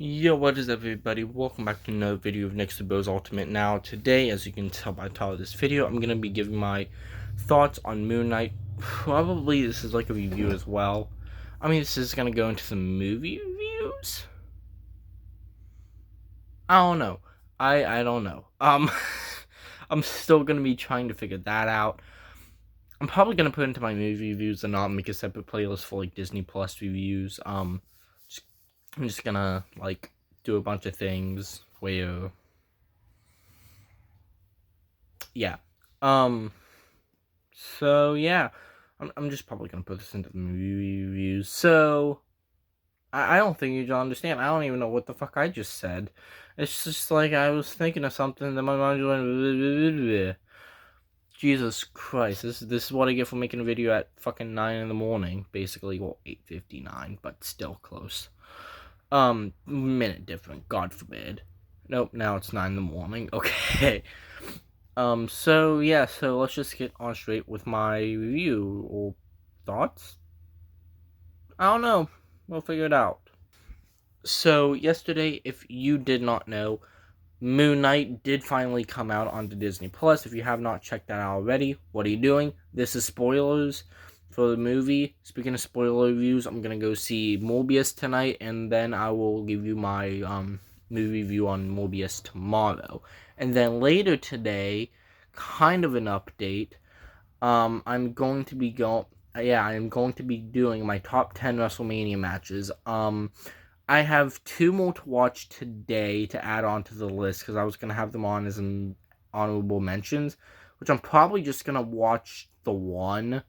Yo, what is up, everybody? Welcome back to another video of Next to Bo's Ultimate. Now, today, as you can tell by the title of this video, I'm going to be giving my thoughts on Moon Knight. Probably this is like a review as well. I mean, this is going to go into some movie reviews? I don't know. I don't know. I'm still going to be trying to figure that out. I'm probably going to put into my movie reviews and not make a separate playlist for, like, Disney Plus reviews. I'm just gonna, like, do a bunch of things where, yeah. So, yeah. I'm just probably gonna put this into the movie reviews. So, I don't think you'd understand. I don't even know what the fuck I just said. It's just like I was thinking of something that my mind went, Jesus Christ, this is what I get for making a video at fucking 9 in the morning. Basically, well, 8:59, but still close. Minute different, God forbid. Nope, now it's 9 in the morning. Okay. So yeah, so let's just get on straight with my review or thoughts. I don't know. We'll figure it out. So yesterday, if you did not know, Moon Knight did finally come out onto Disney Plus. If you have not checked that out already, what are you doing? This is spoilers for the movie. Speaking of spoiler reviews, I'm gonna go see Morbius tonight, and then I will give you my movie review on Morbius tomorrow. And then later today, kind of an update. I'm going to be doing my top 10 WrestleMania matches. I have 2 more to watch today to add on to the list because I was going to have them on as an honorable mentions, which I'm probably just going to watch the one.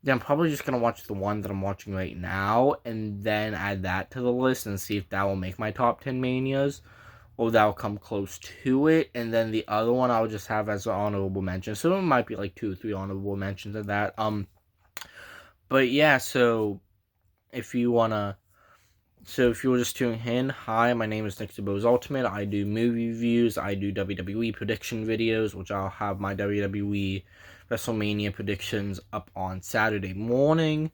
Yeah, I'm probably just going to watch the one that I'm watching right now and then add that to the list and see if that will make my top 10 Manias or that will come close to it. And then the other one I'll just have as an honorable mention. So it might be like 2 or 3 honorable mentions of that. But yeah, so if you were just tuning in, hi, my name is Nick DeBo's Ultimate. I do movie reviews, I do WWE prediction videos, which I'll have my WWE WrestleMania predictions up on Saturday morning.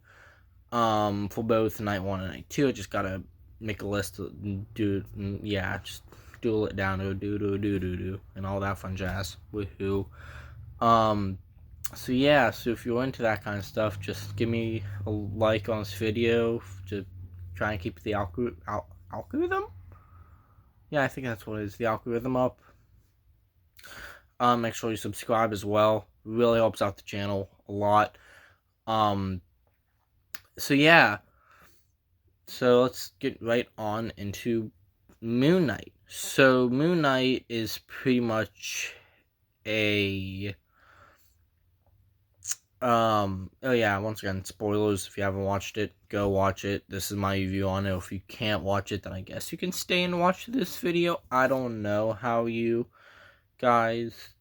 For both night 1 and night 2. I just gotta make a list and just doodle it down, do, and all that fun jazz. Woohoo. So yeah, so if you're into that kind of stuff, just give me a like on this video to try and keep the algorithm? Yeah, I think that's what it is, the algorithm up. Make sure you subscribe as well. Really helps out the channel a lot. So yeah. So let's get right on into Moon Knight. So Moon Knight is pretty much a oh yeah, once again, spoilers. If you haven't watched it, go watch it. This is my review on it. If you can't watch it, then I guess you can stay and watch this video. I don't know how you guys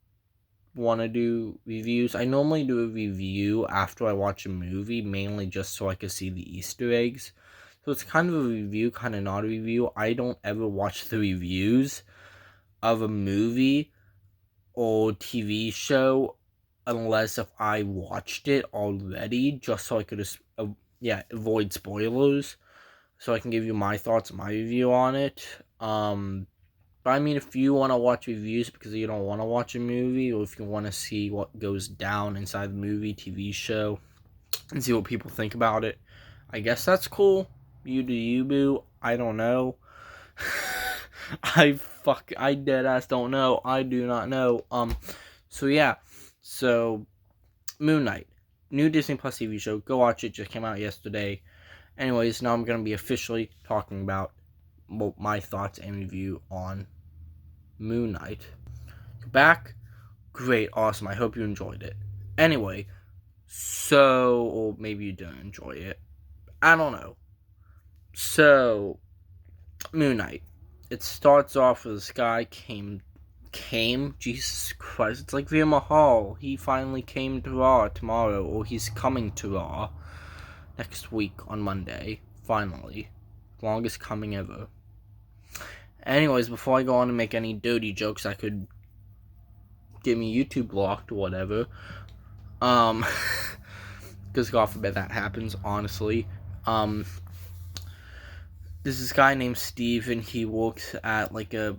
want to do reviews. I normally do a review after I watch a movie, mainly just so I can see the Easter eggs. So it's kind of a review, kind of not a review. I don't ever watch the reviews of a movie or TV show unless if I watched it already, just so I could avoid spoilers, so I can give you my thoughts and my review on it. But I mean, if you want to watch reviews because you don't want to watch a movie, or if you want to see what goes down inside the movie, TV show, and see what people think about it, I guess that's cool. You do you, boo. I don't know. I deadass don't know. I do not know. So yeah. So, Moon Knight, new Disney Plus TV show. Go watch it. Just came out yesterday. Anyways, now I'm going to be officially talking about my thoughts and review on Moon Knight. Back? Great. Awesome. I hope you enjoyed it. Anyway, so, or maybe you didn't enjoy it. I don't know. So, Moon Knight. It starts off with this guy came, Jesus Christ, it's like Veer Mahal. He finally came to Raw tomorrow, or he's coming to Raw next week on Monday, finally. Longest coming ever. Anyways, before I go on and make any dirty jokes that could get me YouTube blocked or whatever, because God forbid that happens, honestly, There's this guy named Steve, and he works at like a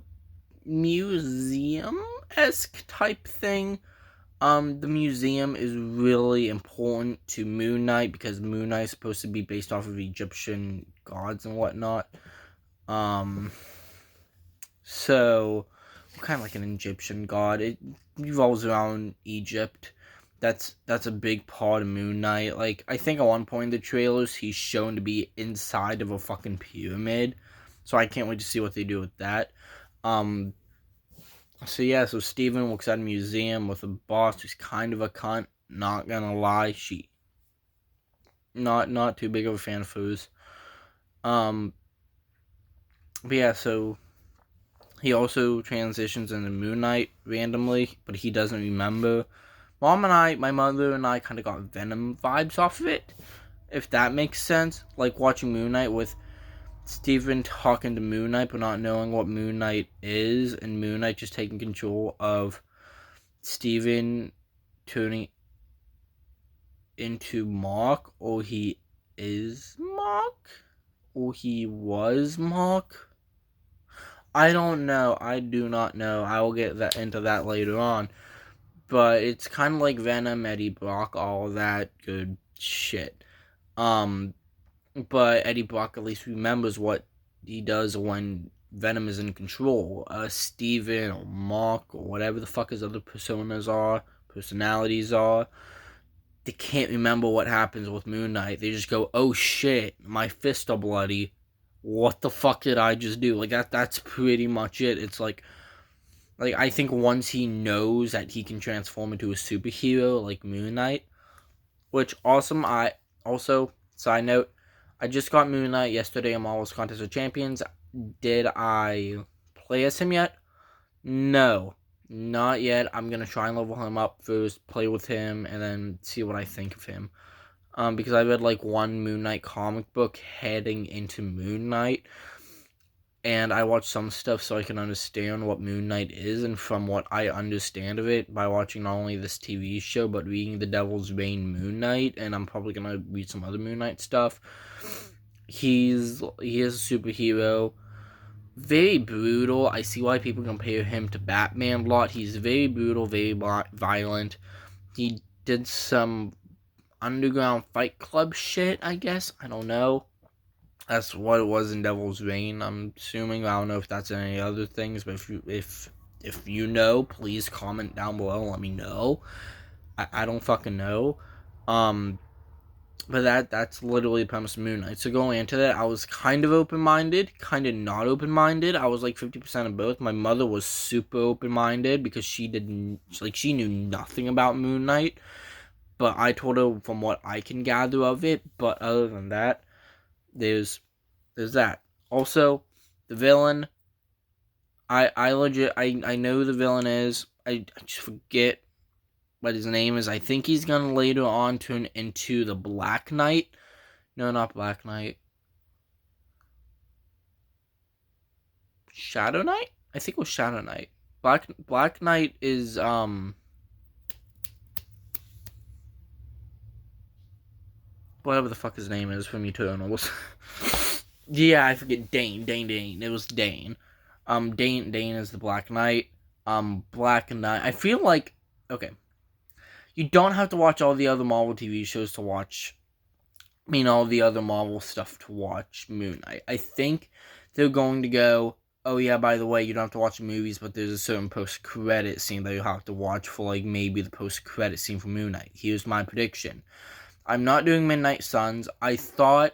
museum-esque type thing. The museum is really important to Moon Knight because Moon Knight is supposed to be based off of Egyptian gods and whatnot. So kind of like an Egyptian god. It revolves around Egypt. That's a big part of Moon Knight. Like, I think at one point in the trailers he's shown to be inside of a fucking pyramid. So I can't wait to see what they do with that. Um so yeah, so Steven works at a museum with a boss who's kind of a cunt. Not gonna lie, she not too big of a fan of foos. Um but yeah, so he also transitions into Moon Knight randomly, but he doesn't remember. My mother and I kind of got Venom vibes off of it, if that makes sense. Like watching Moon Knight with Steven talking to Moon Knight, but not knowing what Moon Knight is, and Moon Knight just taking control of Steven turning into Mark, or he is Mark, or he was Mark. I don't know. I do not know. I will get into that later on. But it's kind of like Venom, Eddie Brock, all that good shit. Um, but Eddie Brock at least remembers what he does when Venom is in control. Steven or Mark or whatever the fuck his other personalities are, they can't remember what happens with Moon Knight. They just go, "Oh shit, my fists are bloody. What the fuck did I just do?" Like that's pretty much it. It's like I think once he knows that he can transform into a superhero like Moon Knight, which awesome. I also, side note, I just got Moon Knight yesterday in Marvel's Contest of Champions. Did I play as him yet? No, not yet. I'm gonna try and level him up first, play with him, and then see what I think of him. Because I read like one Moon Knight comic book heading into Moon Knight, and I watched some stuff so I can understand what Moon Knight is, and from what I understand of it, by watching not only this TV show, but reading the Devil's Reign Moon Knight, and I'm probably gonna read some other Moon Knight stuff, he is a superhero, very brutal. I see why people compare him to Batman a lot. He's very brutal, very violent. He did some underground fight club shit, I guess. I don't know. That's what it was in Devil's Reign, I'm assuming. I don't know if that's any other things, but if you know, please comment down below and let me know. I don't fucking know. But that's literally the premise of Moon Knight. So going into that, I was kind of open-minded, kind of not open-minded. I was like 50% of both. My mother was super open-minded because she knew nothing about Moon Knight. But I told her from what I can gather of it. But other than that, there's that. Also, the villain, I legit I know who the villain is. I just forget what his name is. I think he's gonna later on turn into the Black Knight. No, not Black Knight. Shadow Knight? I think it was Shadow Knight. Black Knight is whatever the fuck his name is from Eternals. Yeah, I forget. Dane. It was Dane. Dane is the Black Knight. Black Knight. I feel like, okay, you don't have to watch all the other Marvel TV shows to watch. I mean, all the other Marvel stuff to watch Moon Knight. I think they're going to go, "Oh yeah, by the way, you don't have to watch the movies, but there's a certain post-credit scene that you have to watch for, like, maybe the post-credit scene for Moon Knight." Here's my prediction. I'm not doing Midnight Suns. I thought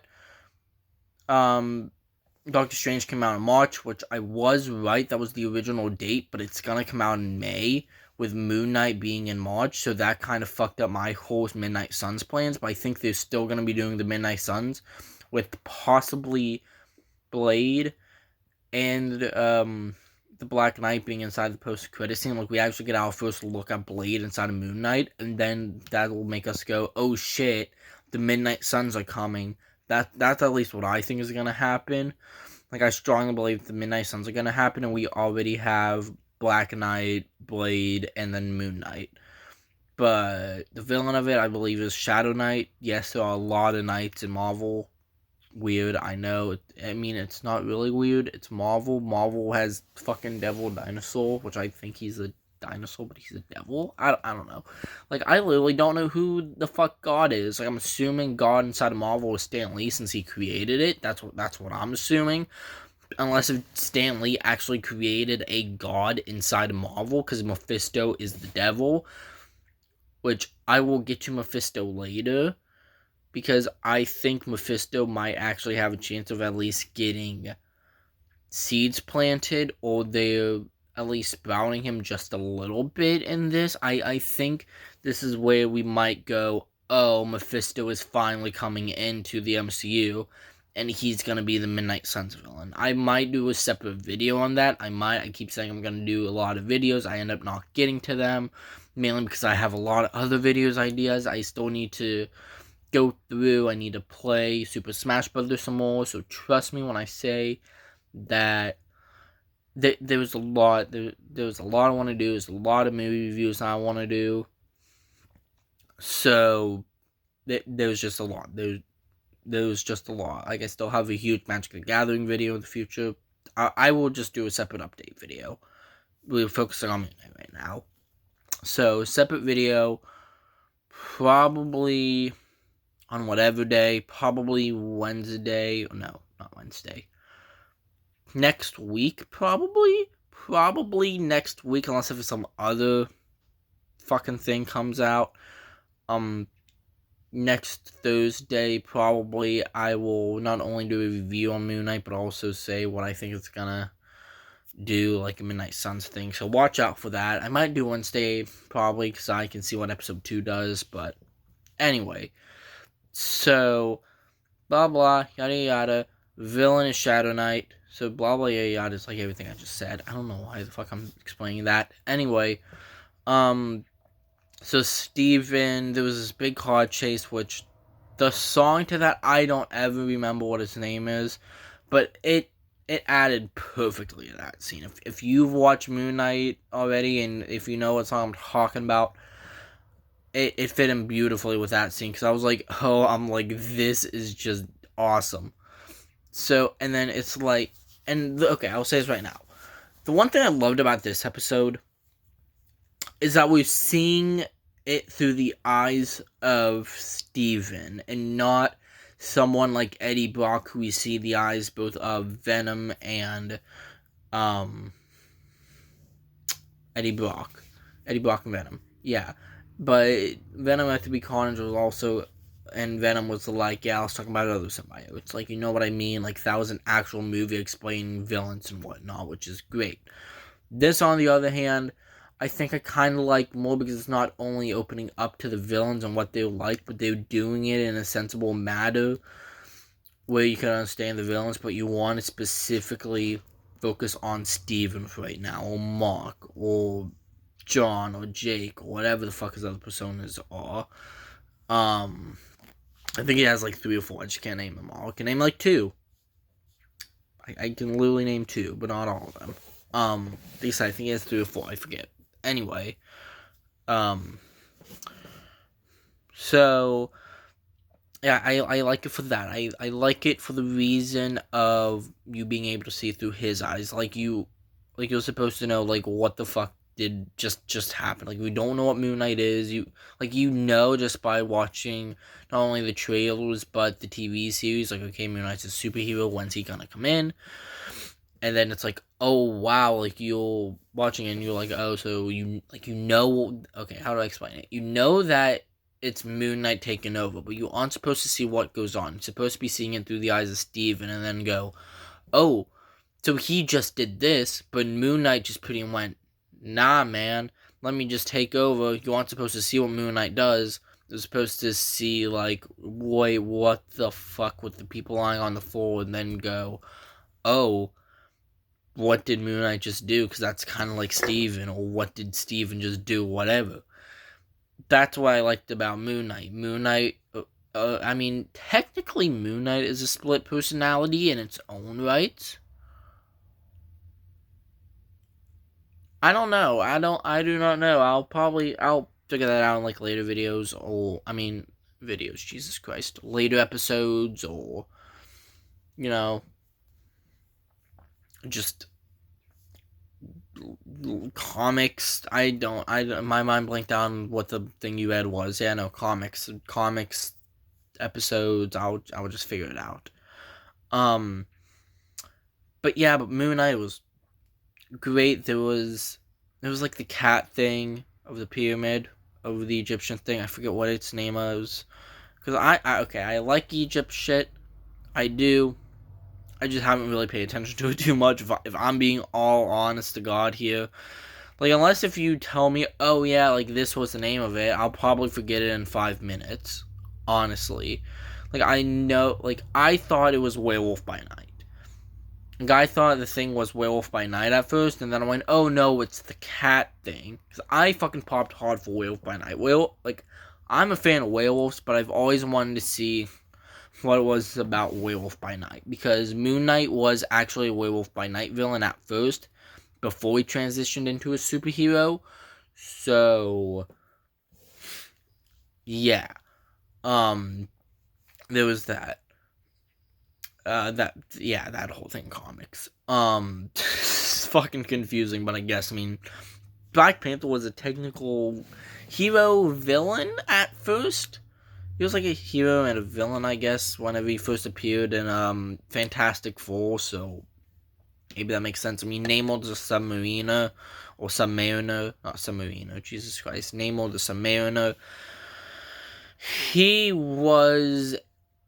Doctor Strange came out in March, which I was right. That was the original date, but it's gonna come out in May, with Moon Knight being in March, so that kind of fucked up my whole Midnight Suns plans, but I think they're still gonna be doing the Midnight Suns, with possibly Blade and the Black Knight being inside the post-credit scene. Like, we actually get our first look at Blade inside of Moon Knight, and then that will make us go, "Oh shit, the Midnight Suns are coming." That's at least what I think is gonna happen. Like, I strongly believe the Midnight Suns are gonna happen, and we already have Black Knight, Blade, and then Moon Knight. But the villain of it, I believe, is Shadow Knight. Yes, there are a lot of knights in Marvel. weird, I know. I mean, it's not really weird. It's Marvel. Marvel has fucking Devil Dinosaur, which I think he's a dinosaur, but he's a devil. I don't know. Like, I literally don't know who the fuck God is. Like, I'm assuming God inside of Marvel is Stan Lee since he created it. That's what I'm assuming. Unless if Stan Lee actually created a god inside of Marvel, because Mephisto is the devil, which I will get to Mephisto later, because I think Mephisto might actually have a chance of at least getting seeds planted, or they're at least sprouting him just a little bit in this. I think this is where we might go, oh, Mephisto is finally coming into the MCU, and he's going to be the Midnight Suns villain. I might do a separate video on that. I keep saying I'm going to do a lot of videos. I end up not getting to them, mainly because I have a lot of other videos ideas I still need to go through. I need to play Super Smash Bros. Some more, so trust me when I say that there was a lot. There was a lot I want to do. There's a lot of movie reviews I want to do. So there was just a lot. There was just a lot. Like, I still have a huge Magic the Gathering video in the future. I will just do a separate update video. We're focusing on Midnight right now. So, separate video, probably on whatever day, probably Wednesday. No, not Wednesday. Next week, probably next week, unless if some other fucking thing comes out. Next Thursday, probably, I will not only do a review on Moon Knight, but also say what I think it's gonna do, like a Midnight Suns thing. So watch out for that. I might do Wednesday, probably, because I can see what episode 2 does. But anyway, so blah blah yada yada. Villain is Shadow Knight. So blah blah yada yada is like everything I just said. I don't know why the fuck I'm explaining that. Anyway, so Steven, there was this big car chase, which the song to that, I don't ever remember what its name is, but it added perfectly to that scene. If you've watched Moon Knight already, and if you know what song I'm talking about, it fit in beautifully with that scene, because I was like, oh, I'm like, this is just awesome. So, and then it's like, okay, I'll say this right now. The one thing I loved about this episode is that we're seeing it through the eyes of Steven, and not someone like Eddie Brock, who we see the eyes both of Venom and Eddie Brock and Venom. Yeah, but Venom had to be Carnage was also, and Venom was like, yeah, I was talking about other symbiotes. It's like, you know what I mean? Like, that was an actual movie explaining villains and whatnot, which is great. This, on the other hand, I think I kind of like more, because it's not only opening up to the villains and what they're like, but they're doing it in a sensible manner where you can understand the villains, but you want to specifically focus on Steven for right now, or Mark, or John, or Jake, or whatever the fuck his other personas are. I think he has like 3 or 4. I just can't name them all. I can name like 2. I can literally name 2, but not all of them. I think he has 3 or 4. I forget. Anyway, so yeah, I like it for that. I like it for the reason of you being able to see through his eyes, like you're supposed to know, like, what the fuck did just happen. Like, we don't know what Moon Knight is. You know, just by watching not only the trailers but the TV series. Like, okay, Moon Knight's a superhero. When's he gonna come in? And then it's like, oh wow, like, you're watching it and you're like, oh, so you know, okay, how do I explain it? You know that it's Moon Knight taking over, but you aren't supposed to see what goes on. You're supposed to be seeing it through the eyes of Steven, and then go, oh, so he just did this, but Moon Knight just pretty much went, nah, man, let me just take over. You aren't supposed to see what Moon Knight does. You're supposed to see, like, wait, what the fuck, with the people lying on the floor, and then go, oh, what did Moon Knight just do? Because that's kind of like Steven, or what did Steven just do? Whatever. That's what I liked about Moon Knight. I mean, technically Moon Knight is a split personality in its own right. I don't know. I do not know. I'll figure that out in, like, later videos, or, videos, Jesus Christ. Later episodes, or you know, just comics. My mind blanked on what the thing you read was. Yeah, no, comics episodes. I'll just figure it out. Um, but yeah, but Moon Knight was great. There was like the cat thing of the pyramid, of the Egyptian thing. I forget what its name was. Because I like Egypt shit. I do. I just haven't really paid attention to it too much. If I'm being all honest to God here, like, unless if you tell me, oh yeah, like this was the name of it, I'll probably forget it in 5 minutes. Honestly, like I know, like I thought it was Werewolf by Night. Like, I thought the thing was Werewolf by Night at first, and then I went, oh no, it's the cat thing. Because I fucking popped hard for Werewolf by Night. Like, I'm a fan of werewolves, but I've always wanted to see what it was about Werewolf by Night. Because Moon Knight was actually a Werewolf by Night villain at first, before he transitioned into a superhero. So, yeah. There was that. That whole thing, comics. It's fucking confusing, but I guess, I mean, Black Panther was a technical hero villain at first. He was like a hero and a villain, I guess, whenever he first appeared in Fantastic Four, so maybe that makes sense. I mean, Namor the Submariner, or Submariner, not Submariner, Jesus Christ, Namor the Submariner. He was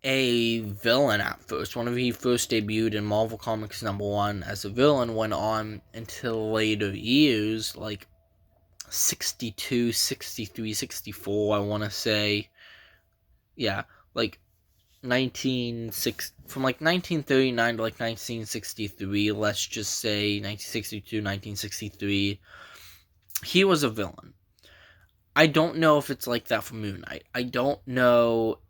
a villain at first. Whenever he first debuted in Marvel Comics #1 as a villain, went on until later years, like 62, 63, 64, I want to say. Yeah, like 1939 to like 1963, let's just say 1962, 1963, he was a villain. I don't know if it's like that for Moon Knight. I don't know.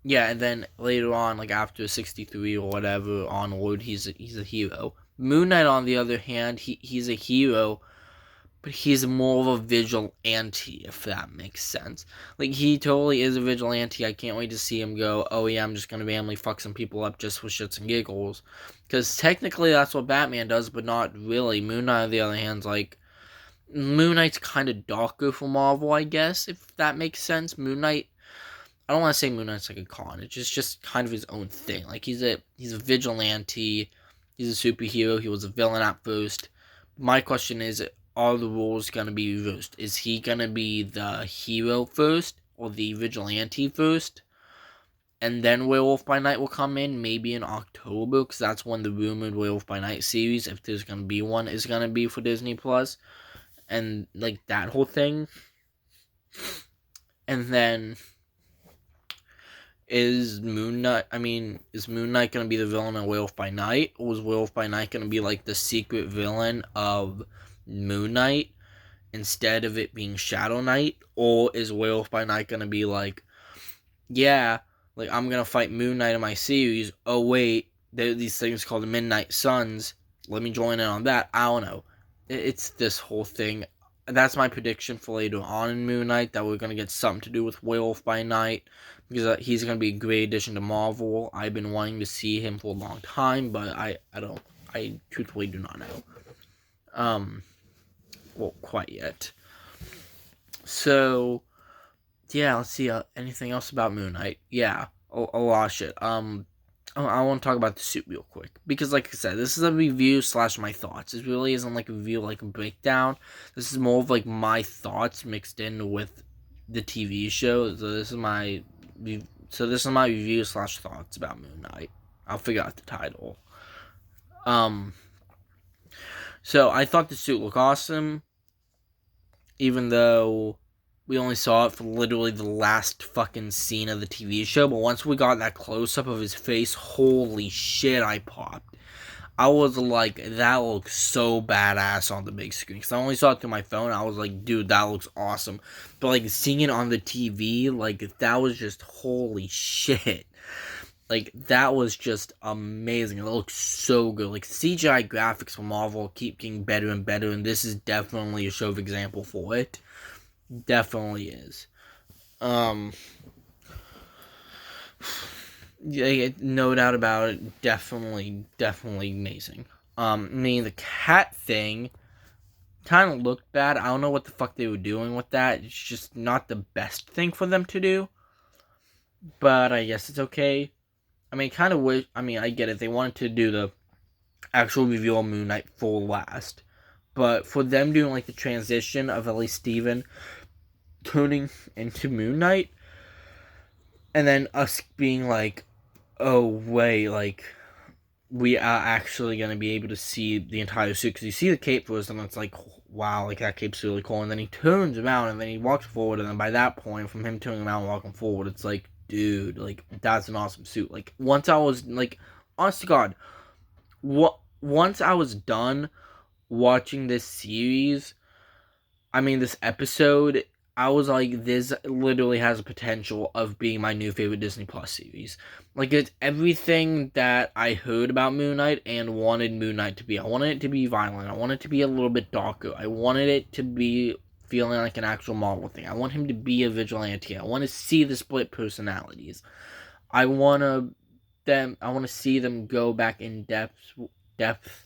Yeah, and then later on, like after 63 or whatever onward, he's a hero. Moon Knight, on the other hand, he's a hero, but he's more of a vigilante, if that makes sense. Like, he totally is a vigilante. I can't wait to see him go, oh yeah, I'm just gonna randomly fuck some people up just for shits and giggles. Because technically that's what Batman does, but not really. Moon Knight, on the other hand, like, Moon Knight's kind of darker for Marvel, I guess, if that makes sense. Moon Knight, I don't want to say Moon Knight's like a con. It's just kind of his own thing. Like, he's a vigilante. He's a superhero. He was a villain at first. My question is, are the roles going to be reversed? Is he going to be the hero first, or the vigilante first? And then Werewolf by Night will come in, maybe in October, because that's when the rumored Werewolf by Night series, if there's going to be one, is going to be for Disney Plus. And, like, that whole thing. And then, is Moon Knight going to be the villain of Werewolf by Night? Or is Werewolf by Night going to be, like, the secret villain of Moon Knight instead of it being Shadow Knight? Or is Werewolf by Night going to be like, yeah, like, I'm going to fight Moon Knight in my series. Oh, wait, there are these things called the Midnight Suns. Let me join in on that. I don't know. It's this whole thing. That's my prediction for later on in Moon Knight, that we're going to get something to do with Werewolf by Night, because he's going to be a great addition to Marvel. I've been wanting to see him for a long time, but I truthfully do not know. Well, quite yet. So, yeah, let's see, anything else about Moon Knight? Yeah, a lot of shit. I want to talk about the suit real quick, because like I said, this is a review / my thoughts. It really isn't like a review, like a breakdown. This is more of like my thoughts mixed in with the TV show. So this is my review / thoughts about Moon Knight. I'll figure out the title. So I thought the suit looked awesome, even though we only saw it for literally the last fucking scene of the TV show. But once we got that close-up of his face, holy shit, I popped. I was like, that looks so badass on the big screen. Because I only saw it through my phone. I was like, dude, that looks awesome. But like, seeing it on the TV, like, that was just holy shit. Like, that was just amazing. It looks so good. Like, CGI graphics for Marvel keep getting better and better. And this is definitely a show of example for it. Definitely is. Yeah, no doubt about it. Definitely amazing. I mean, the cat thing kind of looked bad. I don't know what the fuck they were doing with that. It's just not the best thing for them to do. But I guess it's okay. I mean, kind of wish. I mean, I get it. They wanted to do the actual reveal of Moon Knight for last. But for them doing, like, the transition of at least Steven turning into Moon Knight, and then us being like, oh, wait, like, we are actually going to be able to see the entire suit. Because you see the cape first, and it's like, wow, like, that cape's really cool. And then he turns around, and then he walks forward, and then by that point, from him turning around and walking forward, it's like, dude, like, that's an awesome suit. Like, once I was, like, honest to God, once I was done watching this series, I mean, this episode, I was like, this literally has a potential of being my new favorite Disney Plus series. Like, it's everything that I heard about Moon Knight and wanted Moon Knight to be. I wanted it to be violent. I wanted it to be a little bit darker. I wanted it to be feeling like an actual Marvel thing. I want him to be a vigilante. I want to see the split personalities. I want to see them go back in depth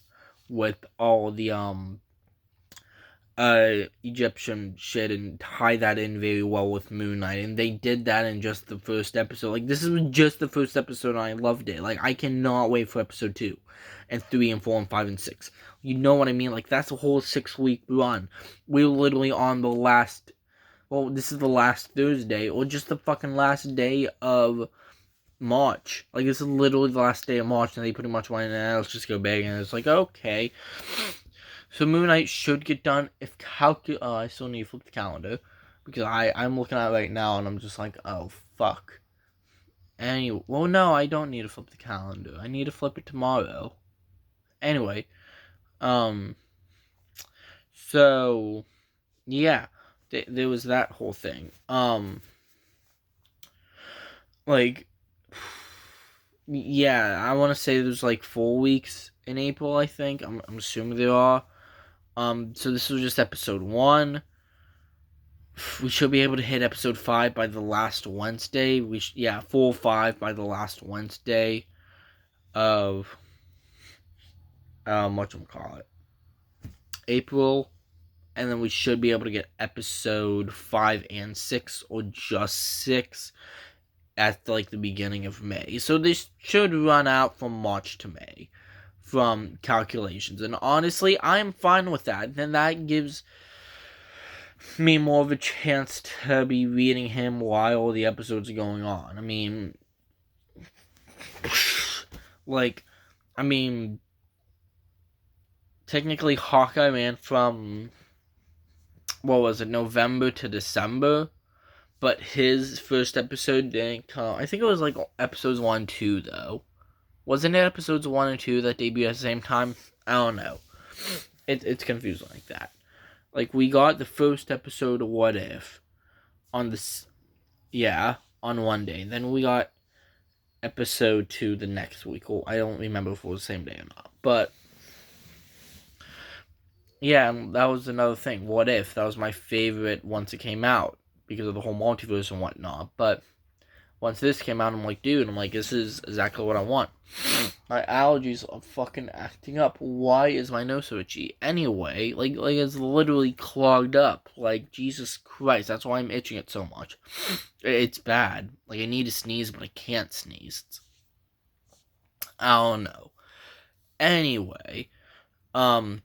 with all the Egyptian shit and tie that in very well with Moon Knight, and they did that in just the first episode. Like, this is just the first episode, and I loved it. Like, I cannot wait for episode 2 and 3 and 4 and 5 and 6. You know what I mean? Like, that's a whole 6-week run. We're literally on the last, well, this is the last Thursday, or just the fucking last day of March. Like, this is literally the last day of March, and they pretty much went, let's just go back, and it's like, okay. So Moon Knight should get done if I still need to flip the calendar, because I'm looking at it right now and I'm just like, oh fuck. Anyway, well, no, I don't need to flip the calendar. I need to flip it tomorrow. Anyway, so yeah, there was that whole thing. Like, yeah, I want to say there's like 4 weeks in April. I think I'm assuming there are. So this was just episode 1. We should be able to hit episode 5 by the last Wednesday. 4 or 5 by the last Wednesday of whatchamacallit, April. And then we should be able to get episode 5 and 6, or just 6, at like the beginning of May. So this should run out from March to May, from calculations. And honestly, I'm fine with that. Then that gives me more of a chance to be reading him while the episodes are going on. I mean, technically Hawkeye ran from, what was it, November to December, but his first episode didn't come. I think it was like episodes 1 and 2 though. Wasn't it episodes 1 and 2 that debuted at the same time? I don't know. It's confusing like that. Like, we got the first episode of What If on on one day. Then we got episode 2 the next week. Well, I don't remember if it was the same day or not. But yeah, that was another thing. What If? That was my favorite once it came out, because of the whole multiverse and whatnot. But once this came out, I'm like, dude, this is exactly what I want. My allergies are fucking acting up. Why is my nose so itchy? Anyway, like it's literally clogged up. Like, Jesus Christ, that's why I'm itching it so much. It's bad. Like, I need to sneeze, but I can't sneeze. I don't know. Anyway, I'm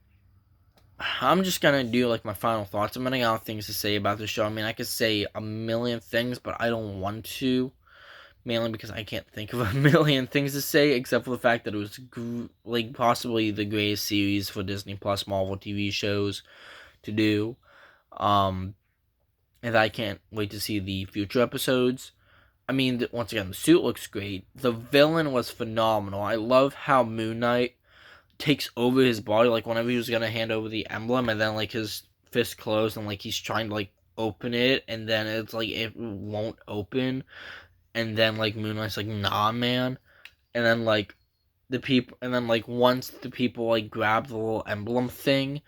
just gonna do like my final thoughts. I'm running out of things to say about the show. I mean, I could say a million things, but I don't want to. Mainly because I can't think of a million things to say, except for the fact that it was possibly the greatest series for Disney Plus Marvel TV shows to do. And I can't wait to see the future episodes. I mean, once again, the suit looks great. The villain was phenomenal. I love how Moon Knight takes over his body, like whenever he was gonna hand over the emblem, and then like his fist closed, and like he's trying to like open it, and then it's like it won't open. And then, like, Moon Knight's like, nah, man. And then, like, once the people, like, grab the little emblem thing,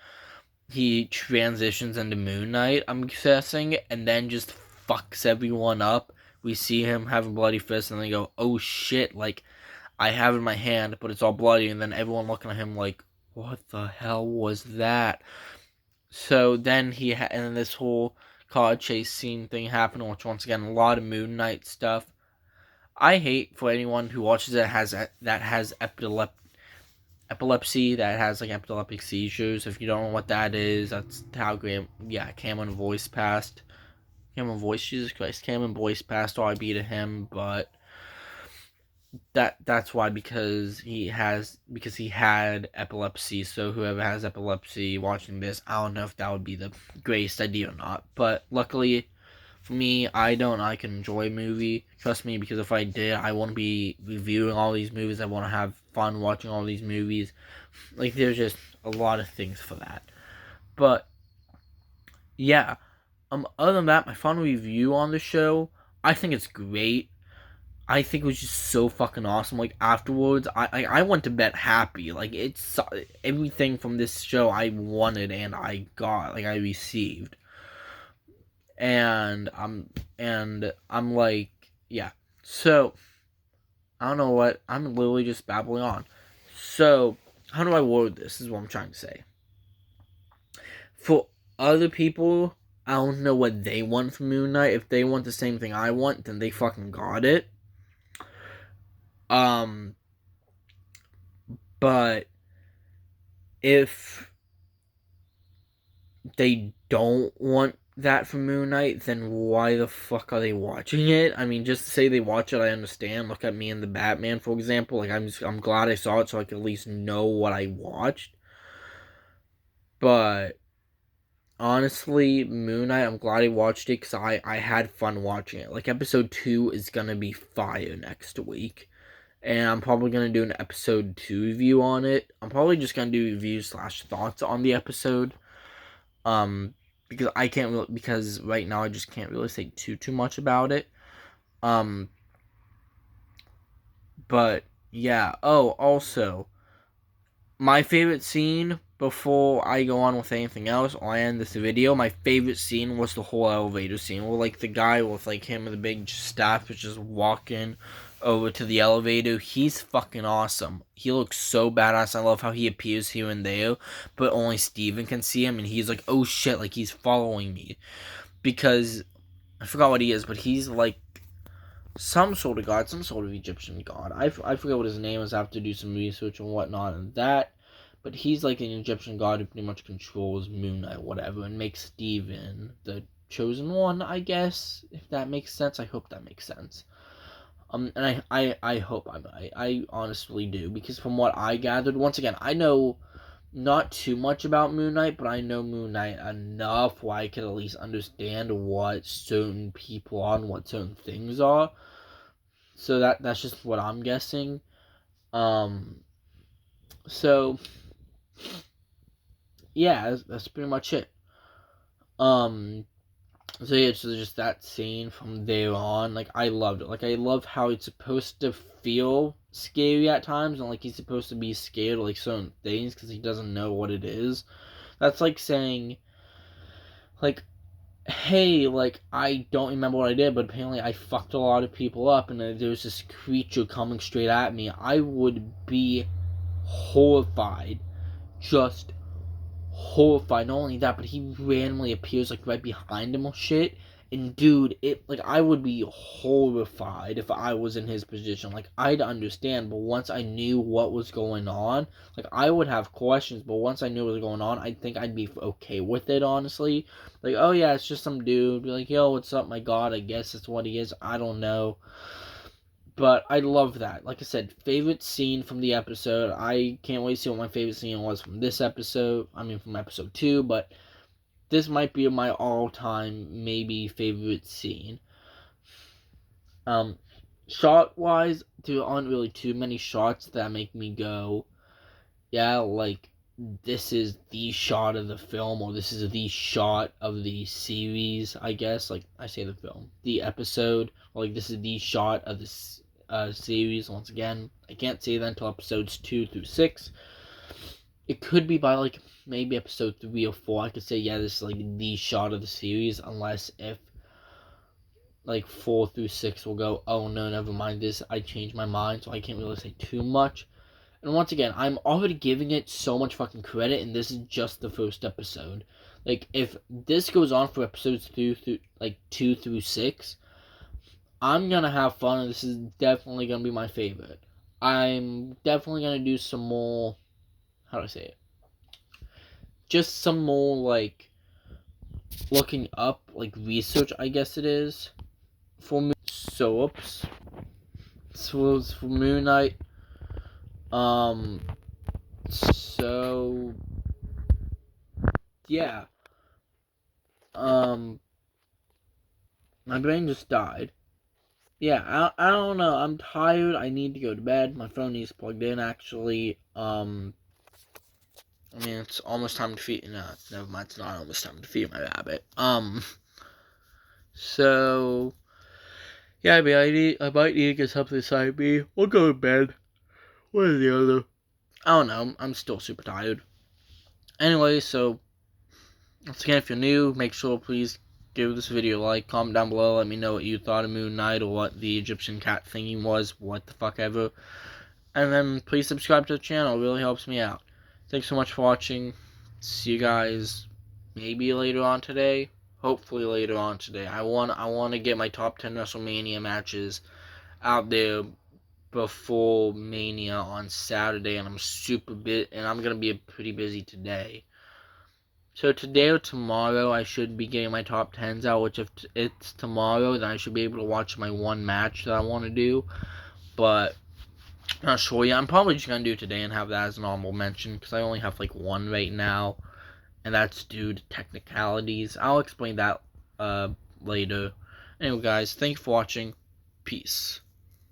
he transitions into Moon Knight, I'm guessing, and then just fucks everyone up we see him have a bloody fist, and they go, "Oh shit!" Like, I have it in my hand, but it's all bloody, and then everyone looking at him like, "What the hell was that?" So then and then this whole car chase scene thing happened, which once again a lot of Moon Knight stuff. I hate for anyone who watches it that has epilepsy, that has like epileptic seizures. If you don't know what that is, that's how Cameron voice passed. Jesus Christ, Cameron voice passed. R.I.P. to him, but that's why, because he had epilepsy. So whoever has epilepsy watching this, I don't know if that would be the greatest idea or not. But luckily for me, I can enjoy a movie. Trust me, because if I did, I wouldn't be reviewing all these movies. I want to have fun watching all these movies. Like, there's just a lot of things for that. But yeah, other than that, my final review on the show, I think it's great. I think it was just so fucking awesome. Like, afterwards, I went to bed happy. Like, it's everything from this show I wanted and I got, like, I received. And I'm like, yeah. So I don't know what, I'm literally just babbling on. So how do I word this? Is what I'm trying to say. For other people, I don't know what they want from Moon Knight. If they want the same thing I want, then they fucking got it. But if they don't want that from Moon Knight, then why the fuck are they watching it? I mean, just to say they watch it, I understand. Look at me and the Batman, for example. Like, I'm glad I saw it so I could at least know what I watched. But honestly, Moon Knight, I'm glad I watched it because I had fun watching it. Like, episode 2 is gonna be fire next week. And I'm probably going to do an episode 2 review on it. I'm probably just going to do reviews / thoughts on the episode. Because because right now I just can't really say too much about it. But yeah. Oh, also, my favorite scene, before I go on with anything else or I end this video, my favorite scene was the whole elevator scene where, like, the guy with, like, him with the big staff is just walking over to the elevator. He's fucking awesome. He looks so badass. I love how he appears here and there, but only Steven can see him, and he's like, oh shit, like, he's following me. Because I forgot what he is, but he's like some sort of god, some sort of Egyptian god. I forget what his name is. I have to do some research and whatnot and that. But he's like an Egyptian god who pretty much controls Moon Knight, whatever, and makes Steven the chosen one, I guess. If that makes sense. I hope that makes sense. And I hope I'm right. I honestly do. Because from what I gathered, once again, I know not too much about Moon Knight, but I know Moon Knight enough where I can at least understand what certain people are and what certain things are. So that's just what I'm guessing. So yeah, that's pretty much it. So yeah, so just that scene from there on, like, I loved it. Like, I love how it's supposed to feel scary at times, and like he's supposed to be scared of like certain things because he doesn't know what it is. That's like saying, like, hey, like, I don't remember what I did, but apparently I fucked a lot of people up, and there's this creature coming straight at me. I would be horrified, just horrified. Not only that, but he randomly appears like right behind him or shit. And dude, like, I would be horrified if I was in his position. Like, I'd understand, but once I knew what was going on, like, I would have questions, but once I knew what was going on, I think I'd be okay with it, honestly. Like, oh yeah, it's just some dude. Be like, yo, what's up, my god? I guess it's what he is. I don't know. But I love that. Like I said, favorite scene from the episode. I can't wait to see what my favorite scene was from this episode. I mean, from episode 2, but this might be my all-time, maybe, favorite scene. Shot-wise, there aren't really too many shots that make me go, yeah, like, this is the shot of the film, or this is the shot of the series, I guess. Like, I say the film. The episode, or like, this is the shot of the series. Once again, I can't say that until episodes 2 through 6. It could be by like maybe episode 3 or 4. I could say, yeah, this is like the shot of the series, unless if like 4 through 6 will go, oh no, never mind this, I changed my mind, so I can't really say too much. And once again, I'm already giving it so much fucking credit, and this is just the first episode. Like, if this goes on for episodes 2 through 6, I'm gonna have fun, and this is definitely gonna be my favorite. I'm definitely gonna do some more, how do I say it? Just some more, like, looking up, like, research, I guess it is, for Moon. So, oops. So, for Moon Knight. So, yeah. My brain just died. Yeah, I don't know. I'm tired. I need to go to bed. My phone needs plugged in, actually. I mean, it's almost time to feed. No, never mind. It's not almost time to feed my rabbit. So yeah, I mean, I might need to get something beside me. We'll go to bed. One or the other. I don't know. I'm still super tired. Anyway, so once again, if you're new, make sure please give this video a like, comment down below, let me know what you thought of Moon Knight or what the Egyptian cat thingy was, what the fuck ever. And then please subscribe to the channel, it really helps me out. Thanks so much for watching. See you guys maybe later on today. Hopefully later on today. I want to get my top 10 WrestleMania matches out there before Mania on Saturday, and I'm gonna be pretty busy today. So today or tomorrow, I should be getting my top 10s out, which if it's tomorrow, then I should be able to watch my one match that I want to do. But I'm not sure yet. I'm probably just going to do it today and have that as an honorable mention, because I only have like one right now, and that's due to technicalities. I'll explain that later. Anyway, guys, thank you for watching. Peace.